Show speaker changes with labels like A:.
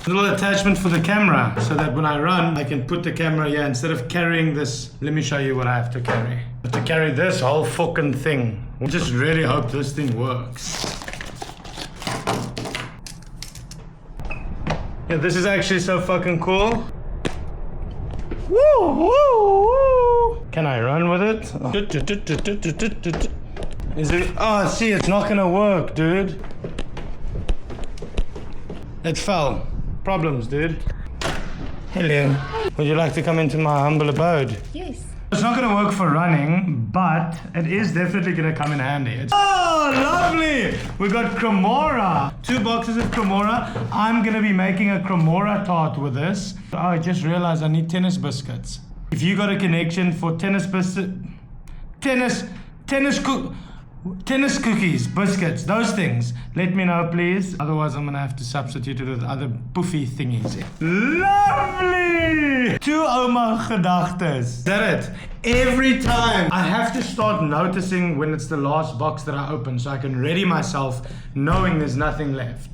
A: Little attachment for the camera so that when I run, I can put the camera here instead of carrying this. Let me show you what I have to carry. I have to carry this whole fucking thing. I just really hope this thing works. Yeah, this is actually so fucking cool. Woo, woo, woo. Can I run with it? Is it? Oh, see, it's not gonna work, dude. It fell. Problems, dude. Hello. Would you like to come into my humble abode?
B: Yes.
A: It's not gonna work for running, but it is definitely gonna come in handy. Oh, lovely! We got cremora. 2 boxes of cremora. I'm gonna be making a cremora tart with this. Oh, I just realized I need tennis biscuits. If you got a connection for tennis cookies, biscuits, those things, let me know, please. Otherwise, I'm gonna have to substitute it with other poofy thingies. Lovely! 2 Oma gedagtes. Is that it? Every time I have to start noticing when it's the last box that I open so I can ready myself knowing there's nothing left.